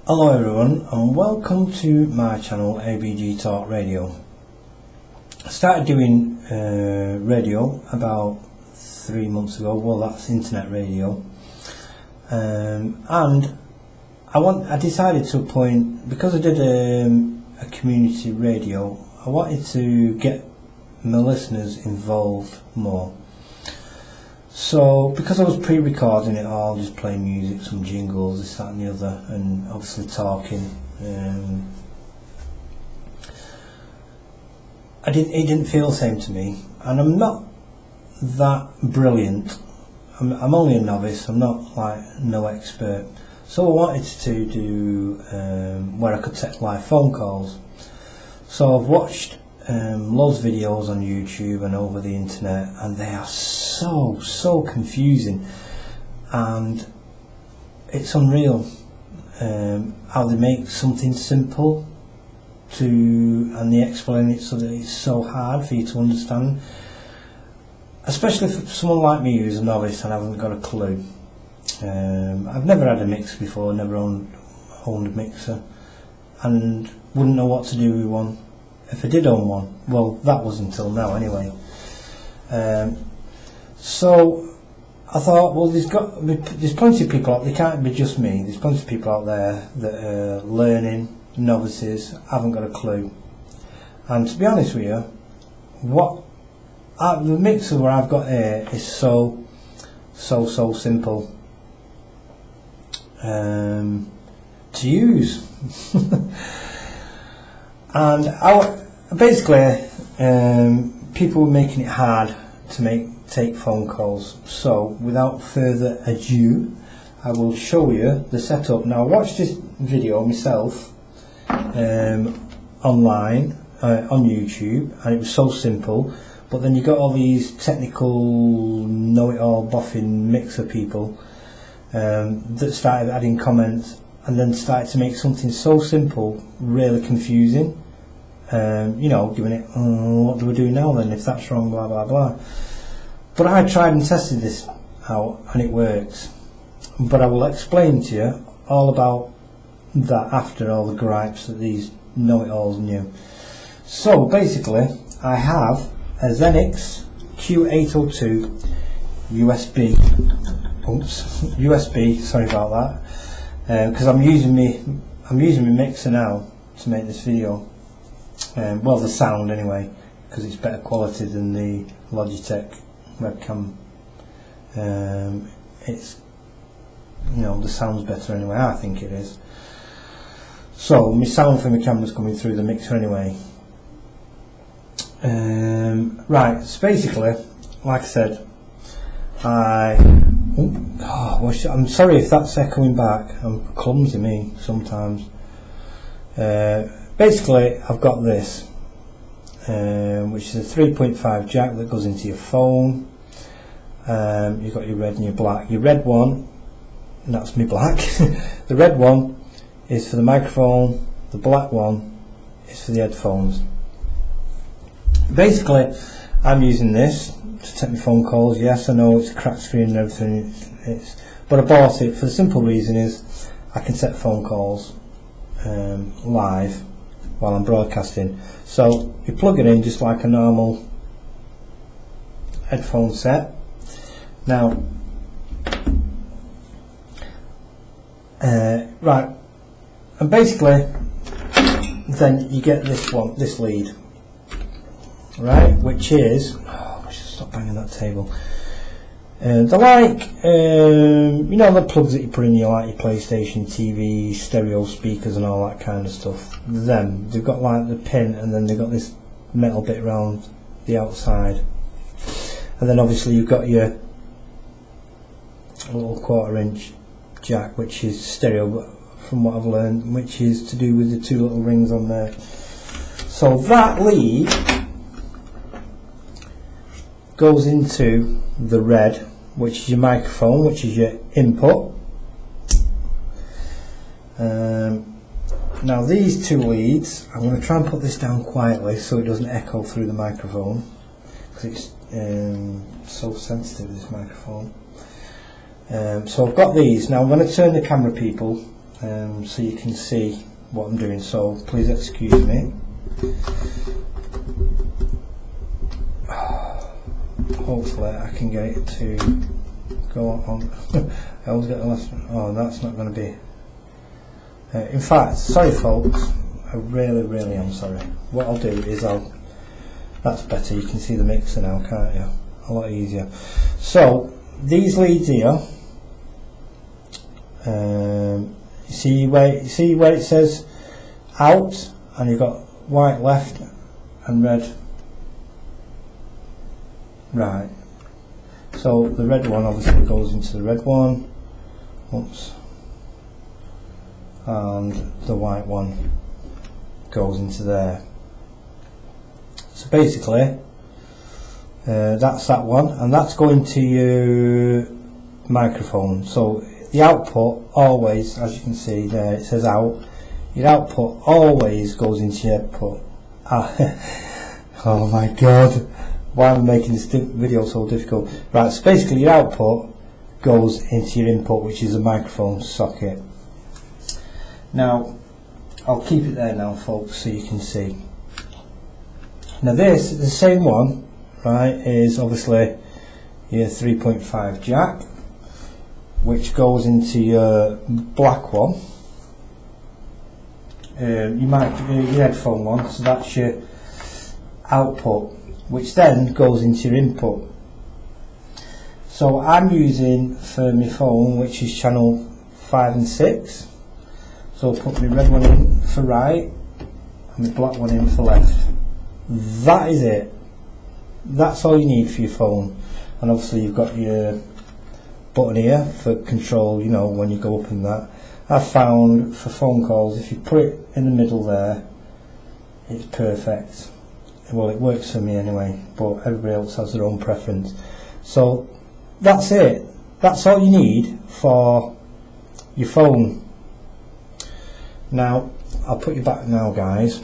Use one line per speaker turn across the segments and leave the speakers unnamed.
Hello everyone and welcome to my channel ABG Talk Radio. I started doing radio about 3 months ago. Well, that's internet radio, and I decided to appoint, because I did a community radio, I wanted to get my listeners involved more. So, because I was pre-recording it all, just playing music, some jingles, this, that and the other, and obviously talking, it didn't feel the same to me, and I'm not that brilliant. I'm only a novice, I'm not like no expert. So I wanted to do where I could take live phone calls. So I've watched loads of videos on YouTube and over the internet, and they are so confusing, and it's unreal how they make something simple and they explain it so that it's so hard for you to understand, especially for someone like me who's a novice and haven't got a clue. I've never had a mixer before, never owned a mixer, and wouldn't know what to do with one if I did own one. Well, that was until now anyway. So I thought, well, there's plenty of people out there, it can't be just me, there's plenty of people out there that are learning, novices, haven't got a clue. And to be honest with you, the mixer where I've got here is so simple to use. And basically, people were making it hard to take phone calls. So, without further ado, I will show you the setup. Now, I watched this video myself online on YouTube, and it was so simple. But then you got all these technical, know-it-all, boffin mixer people that started adding comments, and then started to make something so simple really confusing. Giving it, what do we do now then if that's wrong, blah blah blah. But I tried and tested this out and it works. But I will explain to you all about that after all the gripes that these know-it-alls knew. So basically, I have a Xenyx Q802 USB. USB. Sorry about that. Because I'm using my mixer now to make this video. Well, the sound anyway, because it's better quality than the Logitech webcam. It's, the sound's better anyway, I think it is. So my sound from my camera's coming through the mixer anyway. Right, so basically, like I said, I'm sorry if that's echoing back, I'm clumsy me sometimes. Basically, I've got this, which is a 3.5 jack that goes into your phone. You've got your red and your black. Your red one, and that's me black. The red one is for the microphone. The black one is for the headphones. Basically, I'm using this to take my phone calls. Yes, I know it's a cracked screen and everything. But I bought it for the simple reason is I can set phone calls live while I'm broadcasting. So you plug it in just like a normal headphone set. Now, right, and basically, then you get this lead, right, which is, I should stop banging that table. They're like, the plugs that you put in your PlayStation, TV, stereo speakers and all that kind of stuff. They've got like the pin, and then they've got this metal bit around the outside. And then obviously you've got your little 1/4 inch jack, which is stereo, from what I've learned, which is to do with the two little rings on there. So that lead goes into the red, which is your microphone, which is your input. Now these two leads, I'm going to try and put this down quietly so it doesn't echo through the microphone, because it's so sensitive, this microphone. So I've got these. Now I'm going to turn the camera people so you can see what I'm doing, so please excuse me. Hopefully I can get it to go on. I always get the last one. Oh, that's not going to be. In fact, sorry folks, I really am sorry. What I'll do is that's better, you can see the mixer now, can't you? A lot easier. So these leads here, see where it says out, and you've got white left and red right. So the red one obviously goes into the red one. Oops. And the white one goes into there. So basically that's that one, and that's going to your microphone. So the output always, as you can see there, it says out. Your output always goes into your output. Oh my god, why am I making this video so difficult? Right, so basically your output goes into your input, which is a microphone socket. Now I'll keep it there now folks, so you can see. Now this, the same one, right, is obviously your 3.5 jack, which goes into your black one, your headphone one, so that's your output, which then goes into your input. So I'm using for my phone, which is channel 5 and 6. So I'll put my red one in for right and my black one in for left. That is it. That's all you need for your phone. And obviously you've got your button here for control, you know, when you go up in that. I've found for phone calls, if you put it in the middle there, it's perfect. Well, it works for me anyway, but everybody else has their own preference. So that's it. That's all you need for your phone. Now I'll put you back now, guys.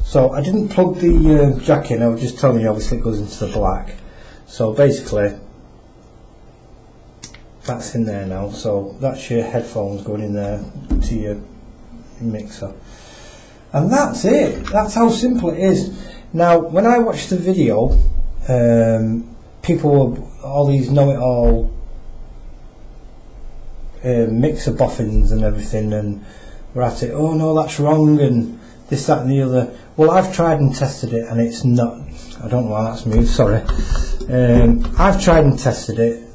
So I didn't plug the jack in, I was just telling you obviously it goes into the black. So basically that's in there now, so that's your headphones going in there to your mixer. And that's it, that's how simple it is. Now when I watched the video, people were, all these know-it-all mixer boffins and everything, and we're at it, oh no that's wrong and this, that and the other. Well, I've tried and tested it and it's not, I don't know why that's moved, sorry. I've tried and tested it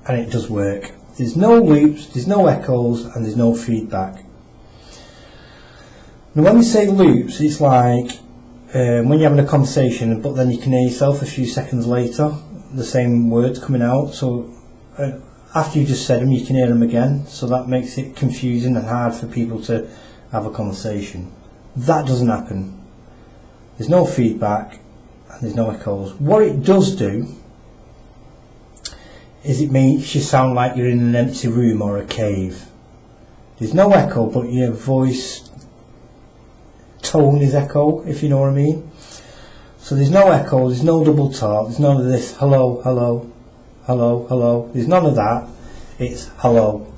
and it does work. There's no loops, there's no echoes, and there's no feedback. Now when you say loops, it's like when you're having a conversation but then you can hear yourself a few seconds later, the same words coming out, so after you just said them you can hear them again, so that makes it confusing and hard for people to have a conversation. That doesn't happen. There's no feedback and there's no echoes. What it does do is it makes you sound like you're in an empty room or a cave. There's no echo, but your voice tone is echo, if you know what I mean. So there's no echo, there's no double talk, there's none of this hello, hello, hello, hello. There's none of that. It's hello.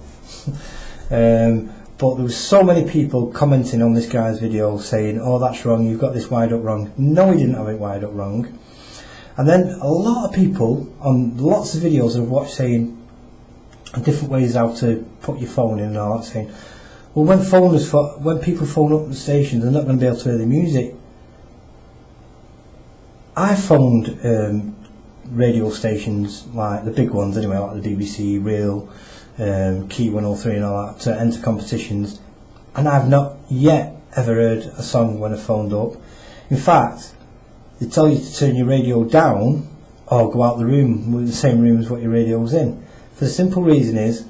But there was so many people commenting on this guy's video saying, oh that's wrong, you've got this wired up wrong. No, he didn't have it wired up wrong. And then a lot of people on lots of videos I've watched saying different ways how to put your phone in and all that, saying, well when people phone up the stations they're not going to be able to hear the music. I phoned radio stations, like the big ones anyway, like the BBC, Real, Q802 and all that, to enter competitions, and I've not yet ever heard a song when I phoned up. In fact, they tell you to turn your radio down or go out the room with the same room as what your radio's in. For the simple reason is,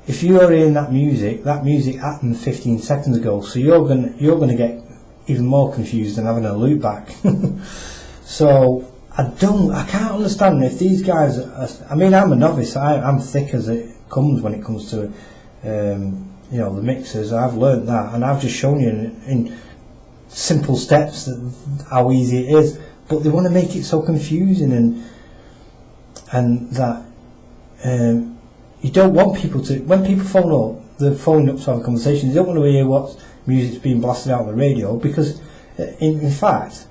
if you are hearing that music happened 15 seconds ago, so you're gonna get even more confused than having a loop back. So I can't understand if these guys are, I mean, I'm a novice, I'm thick as it comes when it comes to you know, the mixers. I've learnt that and I've just shown you in simple steps how easy it is, but they want to make it so confusing and that you don't want people to, when people phone up, they're phoning up to have a conversation, they don't want to hear what music's being blasted out on the radio, because in fact,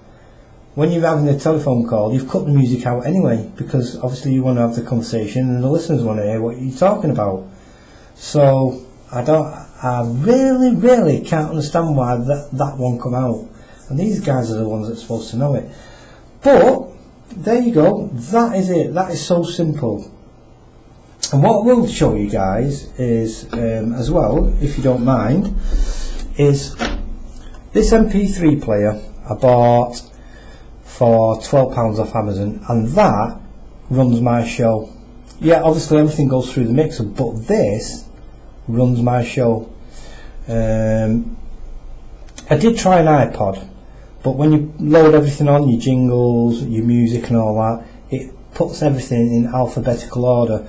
when you're having a telephone call, you've cut the music out anyway, because obviously you want to have the conversation and the listeners want to hear what you're talking about. So I really can't understand why that one come out, and these guys are the ones that's supposed to know it. But there you go, that is it, that is so simple. And what we'll show you guys is, as well, if you don't mind, is this MP3 player I bought for £12 off Amazon, and that runs my show. Yeah, obviously everything goes through the mixer, but this runs my show. I did try an iPod, but when you load everything on, your jingles, your music and all that, it puts everything in alphabetical order.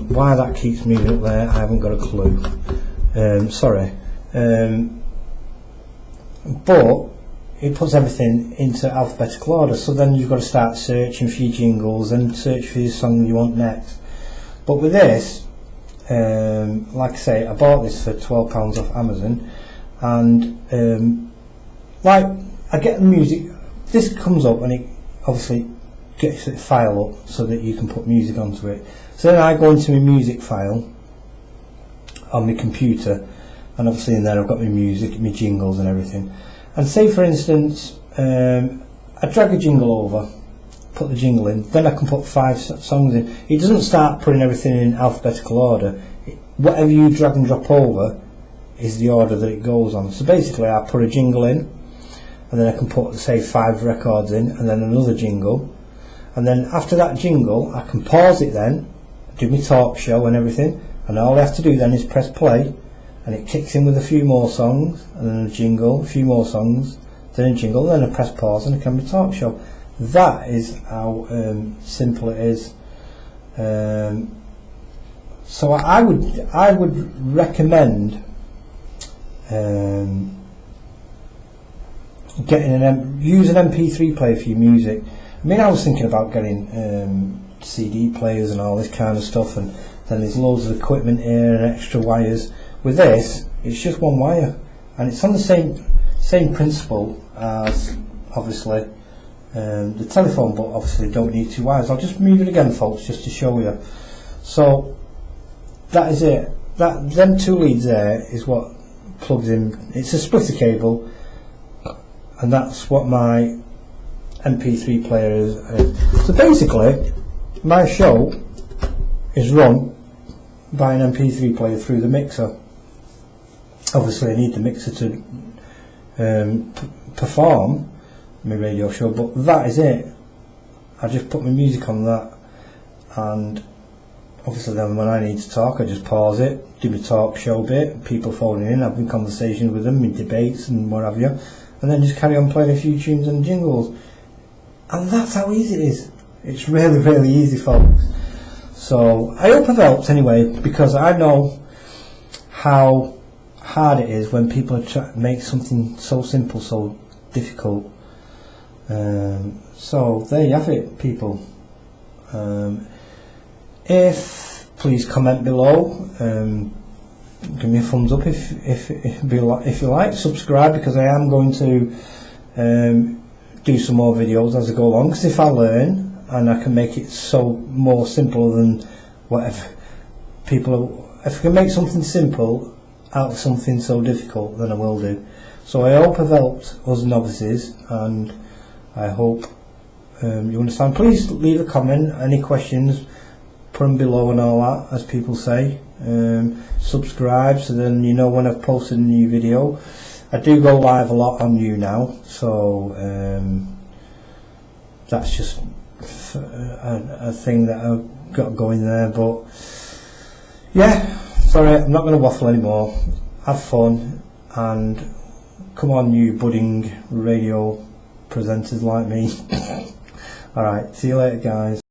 Why that keeps moving up there, I haven't got a clue. Sorry. But it puts everything into alphabetical order, so then you've got to start searching for your jingles and search for your song you want next. But with this, like I say, I bought this for £12 off Amazon, and like I get the music, this comes up and it obviously gets the file up so that you can put music onto it. So then I go into my music file on my computer, and obviously in there I've got my music, my jingles and everything. And say for instance, I drag a jingle over, put the jingle in, then I can put 5 songs in. It doesn't start putting everything in alphabetical order. Whatever you drag and drop over is the order that it goes on. So basically I put a jingle in, and then I can put, say, 5 records in, and then another jingle, and then after that jingle I can pause it, then do my talk show and everything, and all I have to do then is press play, and it kicks in with a few more songs, and then a jingle, a few more songs, then a jingle, then I press pause and it can be a talk show. That is how simple it is. So I would recommend use an MP3 player for your music. I mean, I was thinking about getting CD players and all this kind of stuff, and then there's loads of equipment here and extra wires. With this, it's just one wire, and it's on the same principle as obviously the telephone, but obviously don't need 2 wires. I'll just move it again, folks, just to show you. So that is it. Them 2 leads there is what plugs in. It's a splitter cable, and that's what my MP3 player is. So basically my show is run by an MP3 player through the mixer. Obviously I need the mixer to perform my radio show, but that is it. I just put my music on that, and obviously then when I need to talk I just pause it, do my talk show bit, people phoning in, having conversations with them, in debates and what have you, and then just carry on playing a few tunes and jingles. And that's how easy it is. It's really easy, folks. So I hope I've helped anyway, because I know how hard it is when people are trying to make something so simple so difficult. So there you have it, people. Please comment below, give me a thumbs up if you like, subscribe, because I am going to do some more videos as I go along, because if I learn and I can make it so more simple than whatever if I can make something simple out of something so difficult, then I will do. So I hope I've helped us novices, and I hope you understand. Please leave a comment, any questions, put them below and all that, as people say. Subscribe so then you know when I've posted a new video. I do go live a lot on you now, so that's just a thing that I've got going there. But yeah, sorry, I'm not going to waffle anymore. Have fun, and come on, you budding radio presenters like me. Alright, see you later, guys.